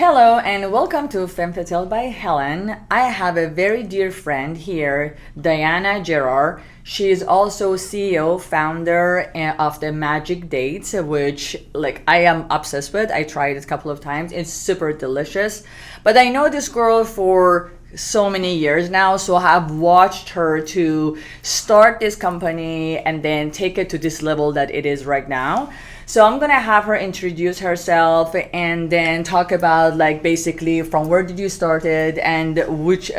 Hello and welcome to Femme Fatale by Helen. I have a very dear friend here, Diana Jarrar. She is also CEO, founder of the Magic Dates, which I am obsessed with. I tried it a couple of times. It's super delicious. But I know this girl for so many years now, so I've watched her to start this company and then take it to this level that it is right now. So I'm gonna have her introduce herself and then talk about basically from where did you started and which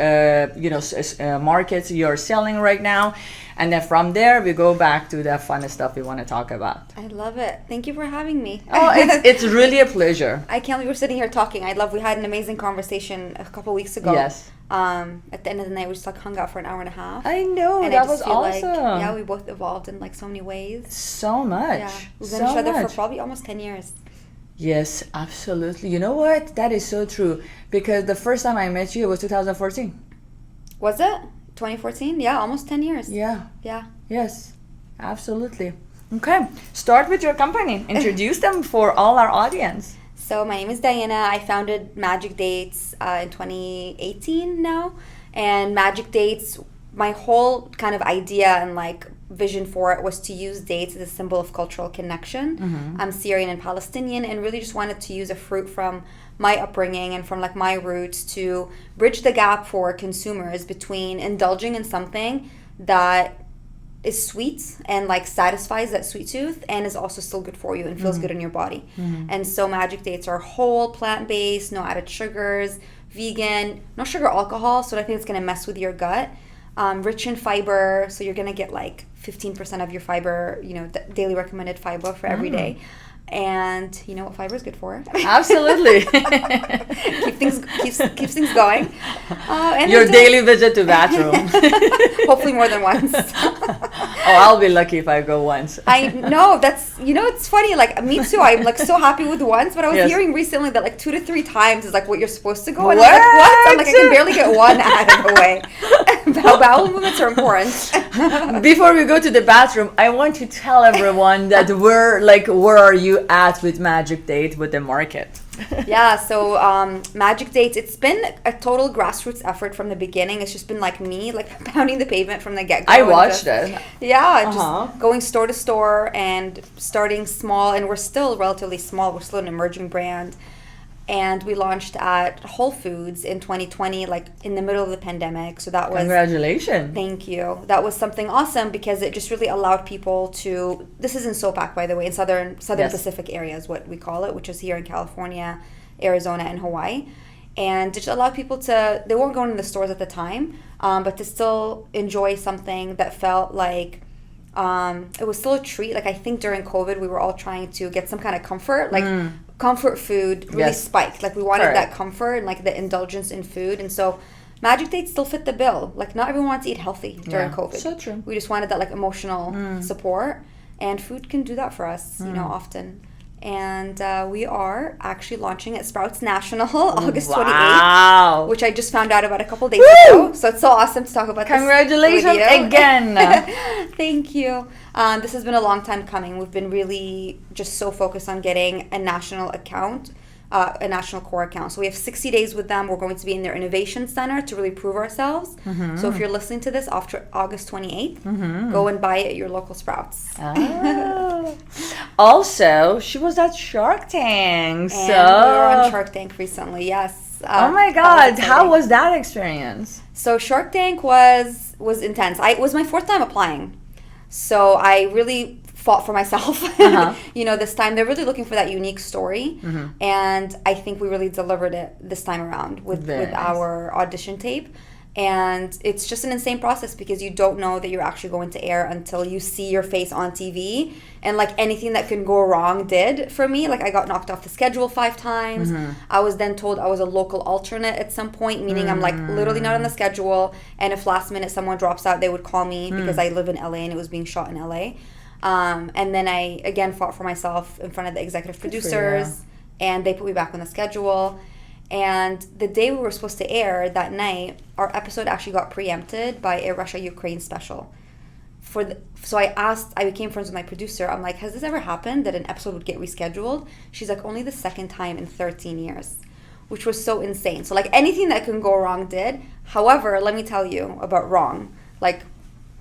markets you're selling right now, and then from there we go back to the fun stuff we want to talk about. I love it. Thank you for having me. Oh, it's really a pleasure. I can't believe we're sitting here talking. We had an amazing conversation a couple weeks ago. Yes. At the end of the night, we just hung out for an hour and a half. I know, and that was awesome. We both evolved in so many ways. So much. Yeah, we've known each other for probably almost 10 years. Yes, absolutely. You know what? That is so true. Because the first time I met you was 2014. Was it? 2014? Yeah, almost 10 years. Yeah. Yeah. Yes, absolutely. Okay, start with your company. Introduce them for all our audience. So my name is Diana. I founded Magic Dates in 2018 now. And Magic Dates, my whole kind of idea and vision for it was to use dates as a symbol of cultural connection. Mm-hmm. I'm Syrian and Palestinian and really just wanted to use a fruit from my upbringing and from my roots to bridge the gap for consumers between indulging in something that is sweet and satisfies that sweet tooth and is also still good for you and feels good in your body. Mm-hmm. And so Magic Dates are whole, plant-based, no added sugars, vegan, no sugar alcohol, so I think it's going to mess with your gut. Rich in fiber, so you're going to get 15% of your fiber, the daily recommended fiber for every day. And you know what fiber is good for? Absolutely. keeps things going. And your daily visit to bathroom. Hopefully more than once. Oh, I'll be lucky if I go once. I know, that's, it's funny, me too, I'm so happy with once, but I was hearing recently that 2 to 3 times is what you're supposed to go, and what? I'm I can barely get one out of the way. Bowel movements are important. Before we go to the bathroom, I want to tell everyone that where are you at with Magic Date with the market? Yeah, so Magic Dates, it's been a total grassroots effort from the beginning. It's just been me, pounding the pavement from the get-go. I watched it. Yeah, just going store to store and starting small, and we're still relatively small. We're still an emerging brand. And we launched at Whole Foods in 2020, in the middle of the pandemic. So that was... Congratulations. Thank you. That was something awesome because it just really allowed people to... This is in SOPAC, by the way, in Southern yes. Pacific area is what we call it, which is here in California, Arizona, and Hawaii. And just allowed people to... They weren't going to the stores at the time, but to still enjoy something that felt like... it was still a treat. I think during COVID, we were all trying to get some kind of comfort, comfort food really yes. spiked. We wanted Correct. that comfort and the indulgence in food. And so Magic Dates still fit the bill. Not everyone wants to eat healthy during COVID. So true. We just wanted that emotional support, and food can do that for us, often. And we are actually launching at Sprouts National August 28th, which I just found out about a couple days ago. So it's so awesome to talk about Congratulations this with you. again. Thank you. This has been a long time coming. We've been really just so focused on getting a national account, a national core account. So we have 60 days with them. We're going to be in their innovation center to really prove ourselves. Mm-hmm. So if you're listening to this after August 28th, go and buy it at your local Sprouts. Oh. Also, she was at Shark Tank. And we were on Shark Tank recently, yes. Oh my God, how was that experience? So Shark Tank was intense. It was my 4th time applying. So I really fought for myself. This time they're really looking for that unique story, and I think we really delivered it this time around with our audition tape. And it's just an insane process because you don't know that you're actually going to air until you see your face on TV. And anything that can go wrong did for me. I got knocked off the schedule 5 times. I was then told I was a local alternate at some point, meaning I'm literally not on the schedule. And if last minute someone drops out, they would call me because I live in LA and it was being shot in LA. And then I again fought for myself in front of the executive producers, and they put me back on the schedule. And the day we were supposed to air that night, our episode actually got preempted by a Russia-Ukraine special. So I became friends with my producer. I'm like, has this ever happened that an episode would get rescheduled? She's like, only the 2nd time in 13 years. which was so insane. So like anything that can go wrong did. However, let me tell you about wrong. Like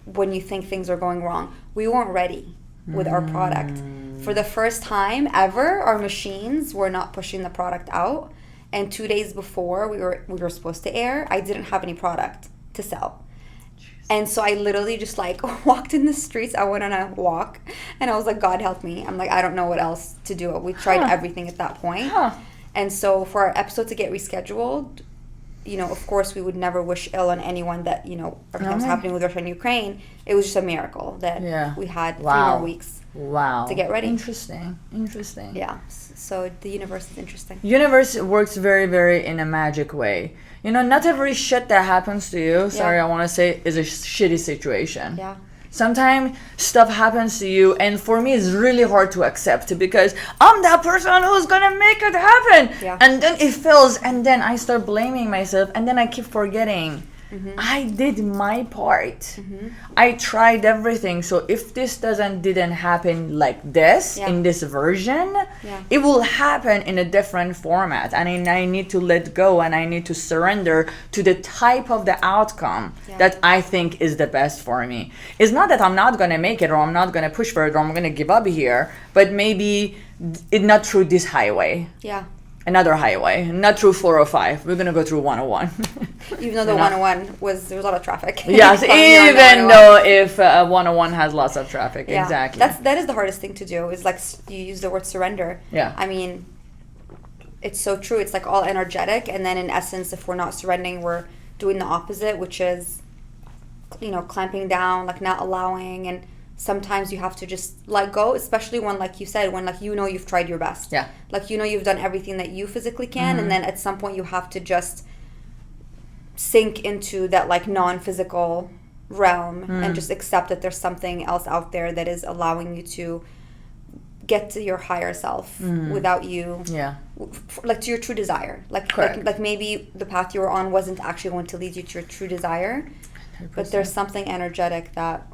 when you think things are going wrong, we weren't ready with our product. For the first time ever, our machines were not pushing the product out. And 2 days before we were supposed to air, I didn't have any product to sell. And so I literally just like walked in the streets. I went on a walk and I was like, God help me. I'm like, I don't know what else to do. We tried everything at that point. And so for our episode to get rescheduled, you know, of course we would never wish ill on anyone that, you know, everything was happening with Russia and Ukraine. It was just a miracle that we had 3 more weeks to get ready. Interesting. Yeah. So the universe is interesting. Universe works very, very in a magic way. You know, not every shit that happens to you, I want to say, is a shitty situation. Yeah. Sometimes stuff happens to you, and for me it's really hard to accept because I'm that person who's gonna make it happen. Yeah. And then it fails, and then I start blaming myself, and then I keep forgetting. I did my part. I tried everything. So if this didn't happen like this in this version, it will happen in a different format. And I need to let go and I need to surrender to the type of the outcome that I think is the best for me. It's not that I'm not going to make it or I'm not going to push for it or I'm going to give up here, but maybe it's not through this highway. Yeah. Another highway, not through 405. We're gonna go through 101. Even though the 101 there was a lot of traffic. Yes, even though if 101 has lots of traffic, exactly. That is the hardest thing to do. Is like you use the word surrender. Yeah. I mean, it's so true. It's like all energetic, and then in essence, if we're not surrendering, we're doing the opposite, which is, you know, clamping down, like not allowing and. Sometimes you have to just let go, especially when, like you said, when like you know you've tried your best. Yeah. Like you know you've done everything that you physically can, and then at some point you have to just sink into that like non-physical realm and just accept that there's something else out there that is allowing you to get to your higher self without you. Yeah. Like to your true desire. Like maybe the path you were on wasn't actually going to lead you to your true desire, 100%. But there's something energetic that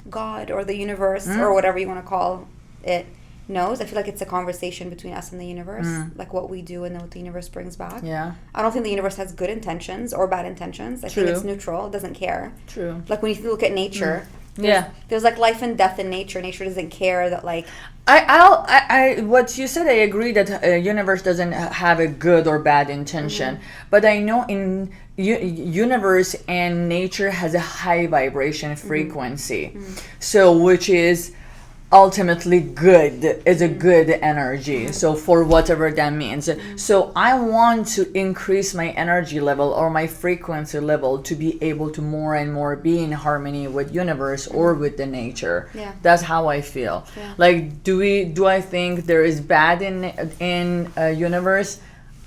God or the universe or whatever you want to call it knows. I feel like it's a conversation between us and the universe, like what we do and then what the universe brings back. Yeah. I don't think the universe has good intentions or bad intentions. I think it's neutral. It doesn't care. True. Like when you look at nature, there's like life and death in nature. Nature doesn't care that like. I what you said, I agree that universe doesn't have a good or bad intention, but I know in universe and nature has a high vibration frequency, so which is ultimately good, is a good energy, so for whatever that means. So I want to increase my energy level or my frequency level to be able to more and more be in harmony with universe or with the nature. That's how I feel. Like do I think there is bad in universe?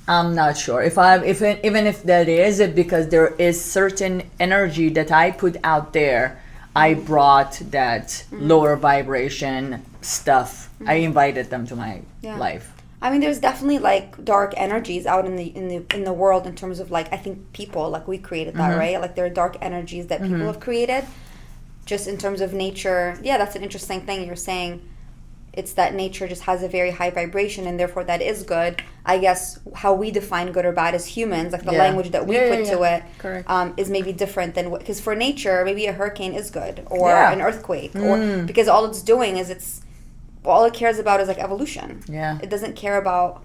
I'm not sure even if that is it, because there is certain energy that I put out there. I brought that lower vibration stuff. I invited them to my life. I mean, there's definitely like dark energies out in the world in terms of like, I think people, like we created that, right? Like there are dark energies that people have created. Just in terms of nature, that's an interesting thing you're saying. It's that nature just has a very high vibration, and therefore that is good. I guess how we define good or bad as humans, like the language that we put to it, is maybe different than what. Because for nature, maybe a hurricane is good, or an earthquake, or because all it's doing is all it cares about is like evolution. Yeah, it doesn't care about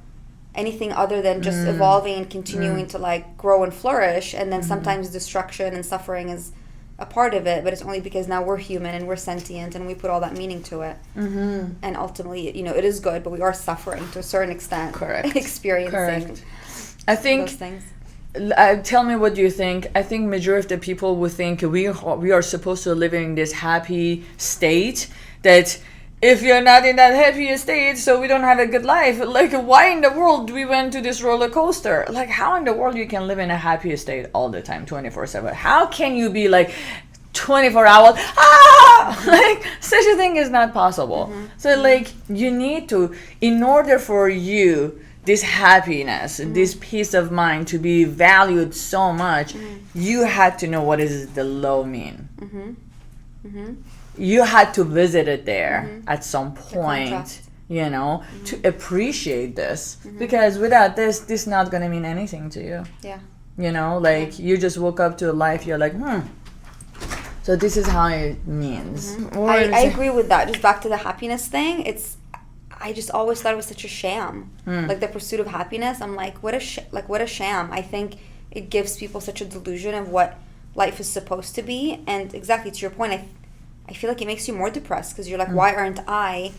anything other than just evolving and continuing to like grow and flourish. And then sometimes destruction and suffering is a part of it, but it's only because now we're human and we're sentient and we put all that meaning to it. And ultimately, you know, it is good, but we are suffering to a certain extent. Correct. Experiencing I think those things. Tell me what you think. I think majority of the people would think we are supposed to live in this happy state, that if you're not in that happy state, so we don't have a good life. Like, why in the world do we went to this roller coaster? Like, how in the world you can live in a happy state all the time, 24/7? How can you be like 24 hours? Like, such a thing is not possible. So, like, you need to, in order for you, this happiness, this peace of mind to be valued so much, you had to know what is the low mean. You had to visit it there at some point. you know, to appreciate this. Because without this not gonna mean anything to you. Yeah. You know, like you just woke up to a life, you're like, so this is how it means. I agree with that. Just back to the happiness thing. I just always thought it was such a sham. Like the pursuit of happiness. I'm like, what a sham. I think it gives people such a delusion of what life is supposed to be. And exactly to your point, I feel like it makes you more depressed because you're like, why aren't I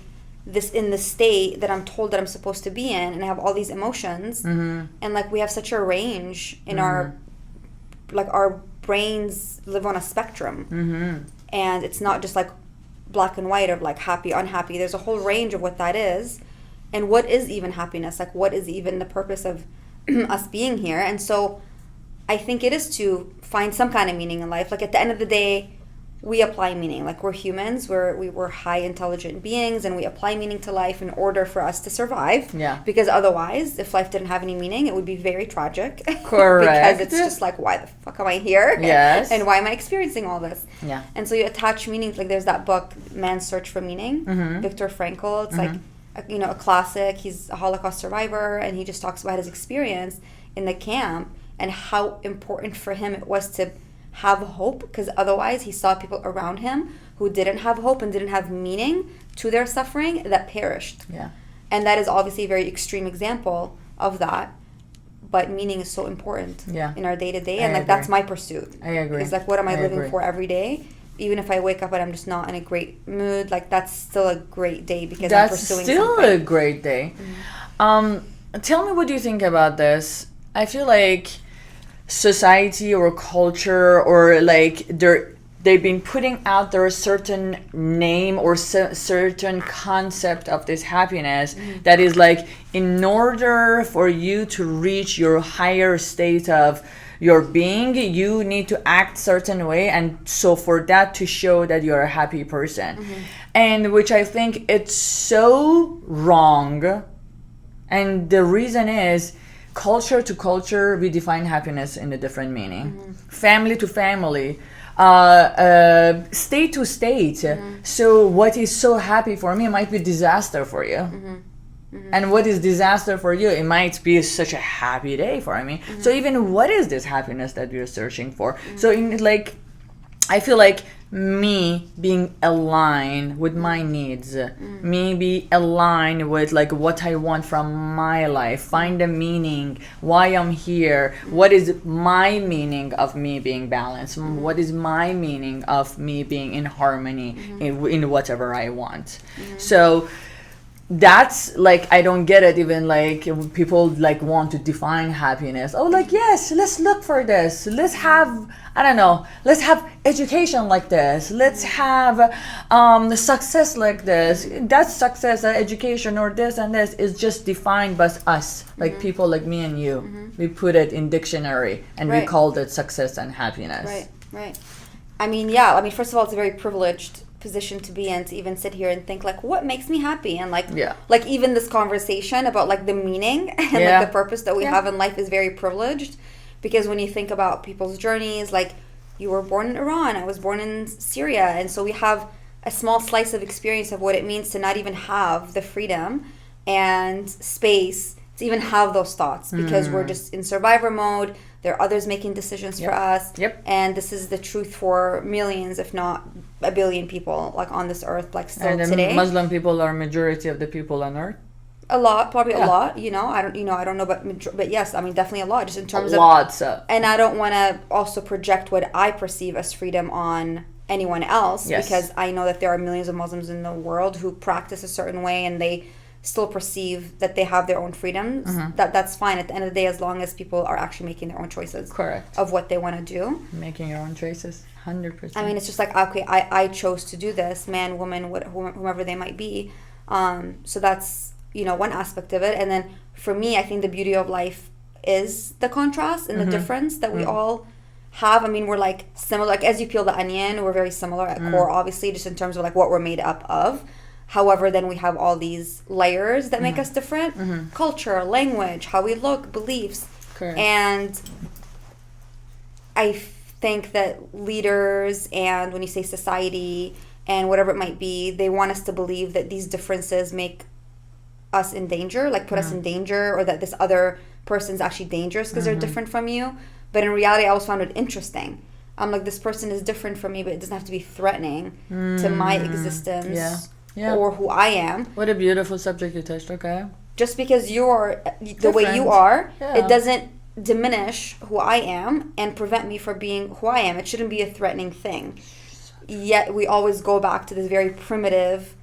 in the state that I'm told that I'm supposed to be in, and I have all these emotions, and like we have such a range in our brains live on a spectrum, and it's not just like black and white of like happy, unhappy. There's a whole range of what that is, and what is even happiness, like what is even the purpose of us being here. And so I think it is to find some kind of meaning in life. Like at the end of the day, we apply meaning. Like we're humans, we're high intelligent beings, and we apply meaning to life in order for us to survive. Yeah. Because otherwise, if life didn't have any meaning, it would be very tragic. Correct. Because it's just like, why the fuck am I here? Yes. And why am I experiencing all this? Yeah. And so you attach meaning. Like there's that book, Man's Search for Meaning, Viktor Frankl. It's like a classic. He's a Holocaust survivor, and he just talks about his experience in the camp and how important for him it was to have hope, because otherwise he saw people around him who didn't have hope and didn't have meaning to their suffering that perished. Yeah. And that is obviously a very extreme example of that, but meaning is so important in our day-to-day, and like that's my pursuit. I agree. It's like, what am I living for every day? Even if I wake up and I'm just not in a great mood, like that's still a great day because I'm pursuing something. That's still a great day. Tell me, what do you think about this? I feel like society or culture, or like they've been putting out there a certain name or certain concept of this happiness that is like, in order for you to reach your higher state of your being, you need to act certain way, and so for that to show that you're a happy person, and which I think it's so wrong. And the reason is, culture to culture, we define happiness in a different meaning. Family to family, state to state. So what is so happy for me might be disaster for you. And what is disaster for you, it might be such a happy day for me. So even what is this happiness that we're searching for? So in like, I feel like me being aligned with my needs, me be aligned with like what I want from my life, find a meaning, why I'm here, what is my meaning of me being balanced, what is my meaning of me being in harmony in whatever I want. So that's like, I don't get it. Even like people like want to define happiness. Oh, like, yes, let's look for this. Let's have, I don't know, let's have education like this. Let's have success like this. That success, education, or this and this is just defined by us, like people like me and you. We put it in dictionary and we called it success and happiness. Right. I mean, first of all, it's a very privileged position to be in, to even sit here and think like, what makes me happy, and like even this conversation about like the meaning and like the purpose that we have in life is very privileged, because when you think about people's journeys, like you were born in Iran, I was born in Syria, and so we have a small slice of experience of what it means to not even have the freedom and space to even have those thoughts, because we're just in survivor mode. There are others making decisions for us. And this is the truth for millions, if not a billion people, like on this earth, like still today. Muslim people are majority of the people on earth. A lot, probably a lot. I don't know, but yes, I mean definitely a lot, just in terms of lots. And I don't want to also project what I perceive as freedom on anyone else, because I know that there are millions of Muslims in the world who practice a certain way, and they still perceive that they have their own freedoms. That's fine at the end of the day, as long as people are actually making their own choices. Correct. Of what they want to do. Making your own choices, 100%. I mean, it's just like, okay, I chose to do this, man, woman, whomever they might be. So that's, one aspect of it. And then for me, I think the beauty of life is the contrast and the difference that we all have. I mean, we're like similar, like as you peel the onion, we're very similar at core, obviously, just in terms of like what we're made up of. However, then we have all these layers that make us different. Culture, language, how we look, beliefs. Correct. And I think that leaders, and when you say society and whatever it might be, they want us to believe that these differences make us in danger, like put us in danger, or that this other person's actually dangerous because they're different from you. But in reality, I always found it interesting. I'm like, this person is different from me, but it doesn't have to be threatening to my existence or who I am. What a beautiful subject you touched. Okay. Just because you're the way you are, it doesn't diminish who I am and prevent me from being who I am. It shouldn't be a threatening thing. Yet we always go back to this very primitive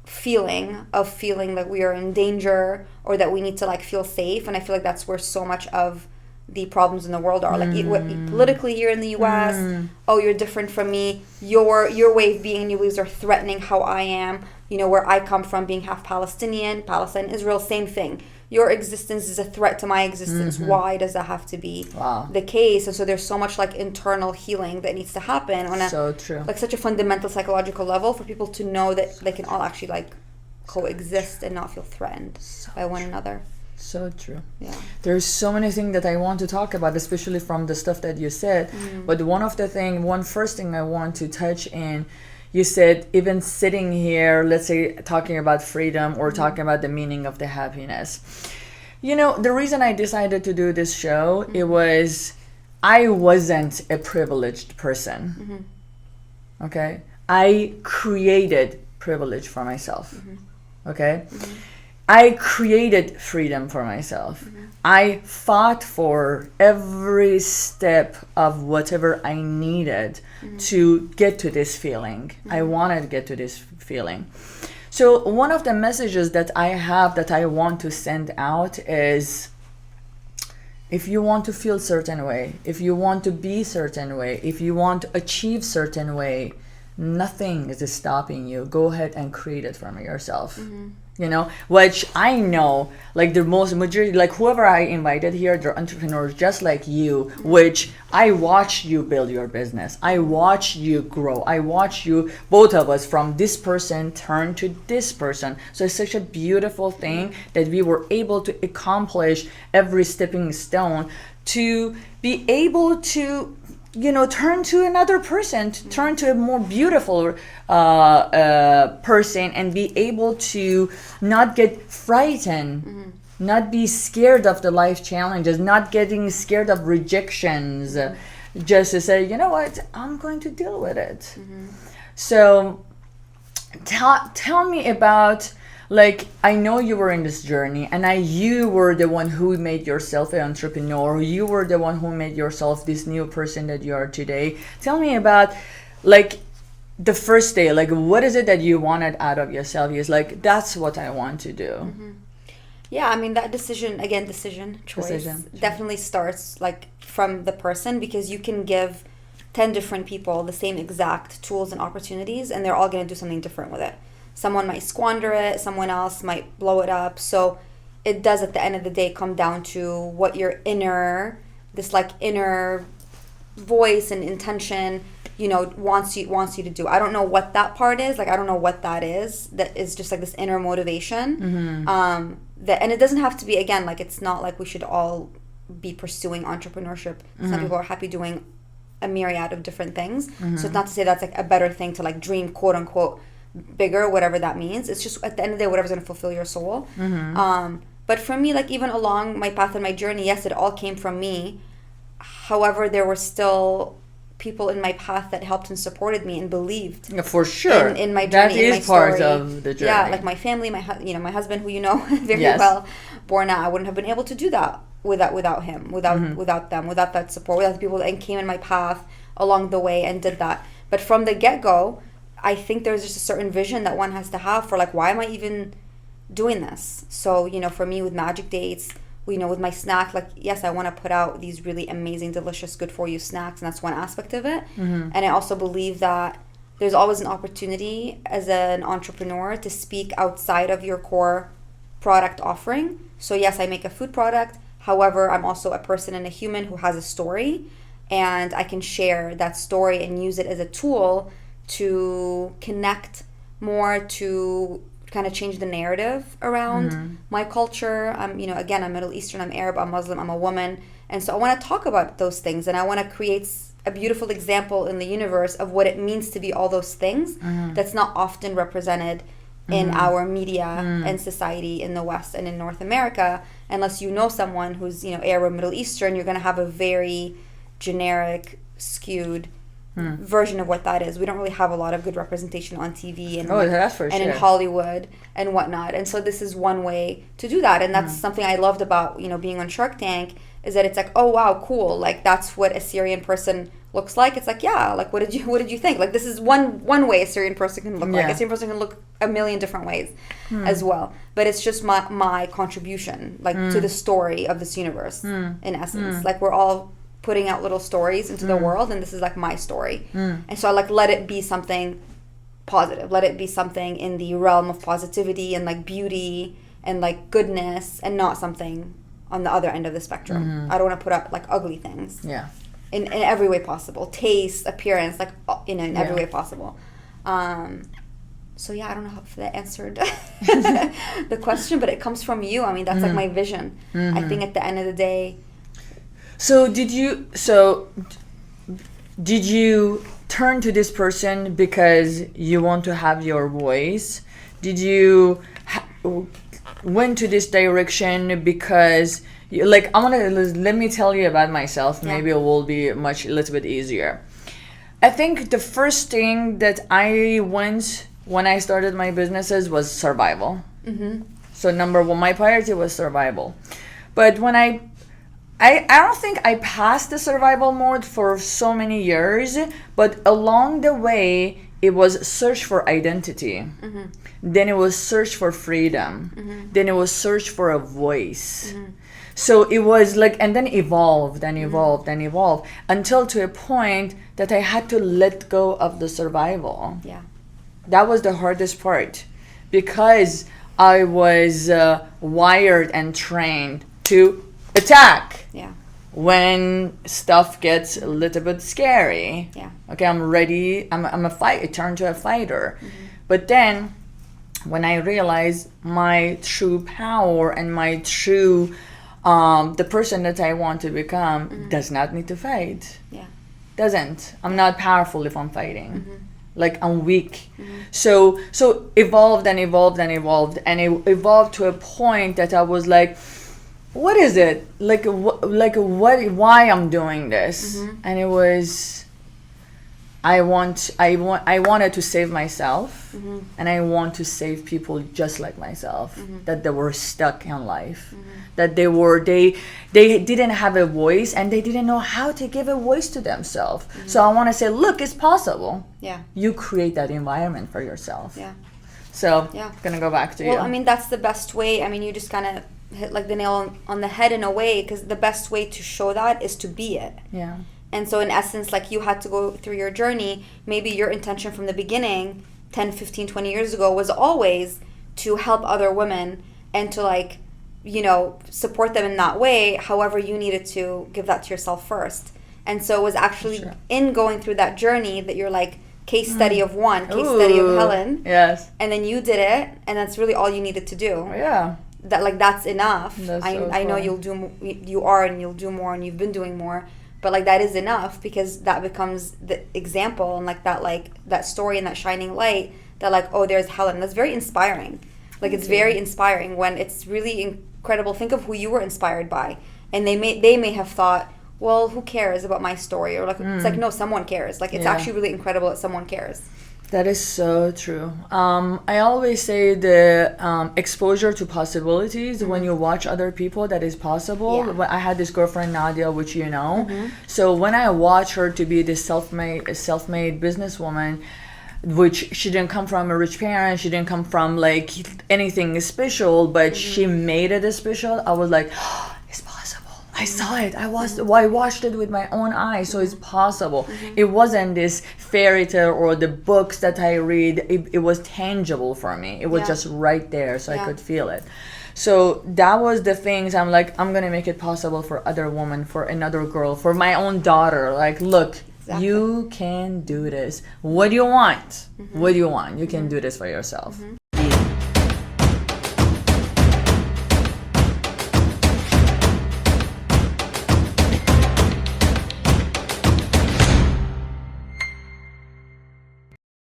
feeling that we are in danger or that we need to like feel safe. And I feel like that's where so much of the problems in the world are. Like politically here in the US, oh, you're different from me. Your way of being in ways are threatening how I am. You know, where I come from, being half Palestinian, Palestine, Israel, same thing. Your existence is a threat to my existence. Why does that have to be the case? And so there's so much like internal healing that needs to happen on a like such a fundamental psychological level for people to know that they can all actually like coexist and not feel threatened by one another. So true. Yeah. There's so many things that I want to talk about, especially from the stuff that you said. But one first thing I want to touch in, you said even sitting here, let's say talking about freedom or talking about the meaning of the happiness. You know, the reason I decided to do this show, it was I wasn't a privileged person. Okay? I created privilege for myself. Okay? I created freedom for myself. I fought for every step of whatever I needed to get to this feeling. I wanted to get to this feeling. So one of the messages that I have that I want to send out is, if you want to feel certain way, if you want to be certain way, if you want to achieve certain way, nothing is stopping you. Go ahead and create it from yourself. You know, which I know, like the most majority, like whoever I invited here, they're entrepreneurs just like you, which I watch you build your business. I watch you grow. I watch you, both of us, from this person turn to this person. So it's such a beautiful thing that we were able to accomplish every stepping stone to be able to, you know, turn to another person, to turn to a more beautiful person, and be able to not get frightened, not be scared of the life challenges, not getting scared of rejections, just to say, you know what, I'm going to deal with it. So tell me about, like, I know you were in this journey, and you were the one who made yourself an entrepreneur. You were the one who made yourself this new person that you are today. Tell me about, like, the first day. Like, what is it that you wanted out of yourself? It's like, that's what I want to do. Yeah, I mean, that choice, definitely starts, like, from the person, because you can give 10 different people the same exact tools and opportunities, and they're all going to do something different with it. Someone might squander it, someone else might blow it up. So it does, at the end of the day, come down to what your inner voice and intention, you know, wants you to do. I don't know what that part is. Like, I don't know what that is. That is just like this inner motivation. And it doesn't have to be, again, like, it's not like we should all be pursuing entrepreneurship. Some people are happy doing a myriad of different things. So it's not to say that's like a better thing to like dream, quote unquote, bigger, whatever that means. It's just, at the end of the day, whatever's going to fulfill your soul. But for me, like, even along my path and my journey, yes, it all came from me. However, there were still people in my path that helped and supported me and believed. Yeah, for sure. In my journey, that is in my story. Part of the journey. Yeah, like my family, my husband, who you know very well, Borna. I wouldn't have been able to do that without him, without them, without that support, without the people that came in my path along the way and did that. But from the get-go, I think there's just a certain vision that one has to have for, like, why am I even doing this? So, you know, for me with Magic Dates, you know, with my snack, like, yes, I want to put out these really amazing, delicious, good for you snacks, and that's one aspect of it. And I also believe that there's always an opportunity as an entrepreneur to speak outside of your core product offering. So yes, I make a food product. However, I'm also a person and a human who has a story, and I can share that story and use it as a tool to connect more, to kind of change the narrative around my culture. I'm Middle Eastern, I'm Arab, I'm Muslim, I'm a woman. And so I want to talk about those things, and I want to create a beautiful example in the universe of what it means to be all those things that's not often represented in our media and society in the West and in North America. Unless you know someone who's, Arab, Middle Eastern, you're going to have a very generic, skewed version of what that is. We don't really have a lot of good representation on TV and in Hollywood and whatnot. And so this is one way to do that. And that's something I loved about, being on Shark Tank, is that it's like, oh wow, cool. Like that's what a Syrian person looks like. It's like, yeah, like what did you think? Like this is one way a Syrian person can look like. A Syrian person can look a million different ways as well. But it's just my contribution, like to the story of this universe in essence. Like we're all putting out little stories into the world, and this is like my story. And so I like let it be something positive. Let it be something in the realm of positivity and like beauty and like goodness, and not something on the other end of the spectrum. I don't want to put up like ugly things. Yeah. In every way possible. Taste, appearance, like in every way possible. So yeah, I don't know if that answered the question, but it comes from you. I mean, that's like my vision. I think at the end of the day. So did you turn to this person because you want to have your voice? Did you went to this direction because let me tell you about myself. Maybe it will be a little bit easier. I think the first thing that I went when I started my businesses was survival. So number one, my priority was survival. But when I don't think I passed the survival mode for so many years, but along the way, it was search for identity. Then it was search for freedom. Then it was search for a voice. So it was like, and then evolved and evolved and evolved until to a point that I had to let go of the survival. Yeah. That was the hardest part, because I was wired and trained to attack. Yeah. When stuff gets a little bit scary. Yeah. Okay, I'm ready. I'm a fight. I turn to a fighter. But then, when I realized my true power and my true, the person that I want to become does not need to fight. Yeah. Doesn't. I'm not powerful if I'm fighting. Like I'm weak. So evolved and evolved and evolved, and it evolved to a point that I was like, what is it? Why I'm doing this? And it was, I wanted to save myself, and I want to save people just like myself, that they were stuck in life, that they didn't have a voice, and they didn't know how to give a voice to themselves. So I want to say, look, it's possible. Yeah. You create that environment for yourself. Yeah. So, gonna go back to you. Well, I mean, that's the best way. I mean, you just kind of hit like the nail on the head in a way, because the best way to show that is to be it. Yeah. And so in essence, like you had to go through your journey. Maybe your intention from the beginning 10, 15, 20 years ago was always to help other women and to like, support them in that way. However, you needed to give that to yourself first. And so it was actually in going through that journey that you're like, case study of one, case study of Helen. Yes. And then you did it, and that's really all you needed to do. Yeah. That's enough. I know you'll do more, and you've been doing more, but like that is enough, because that becomes the example, and like that story and that shining light that like, oh, there's Helen. That's very inspiring. Like it's very inspiring when it's really incredible. Think of who you were inspired by, and they may have thought, well, who cares about my story, or like it's like, no, someone cares. Like it's actually really incredible that someone cares. That is so true. I always say the exposure to possibilities when you watch other people, that is possible. Yeah. I had this girlfriend, Nadia, which you know. So when I watch her to be this self-made businesswoman, which she didn't come from a rich parent, she didn't come from like anything special, but she made it special. I was like, oh, it's possible. I saw it. I watched it with my own eyes, so it's possible. It wasn't this fairy tale or the books that I read. It was tangible for me. It was just right there, so I could feel it. So that was the things I'm like, I'm gonna make it possible for other women, for another girl, for my own daughter. Like, look, you can do this. What do you want? What do you want? You can do this for yourself.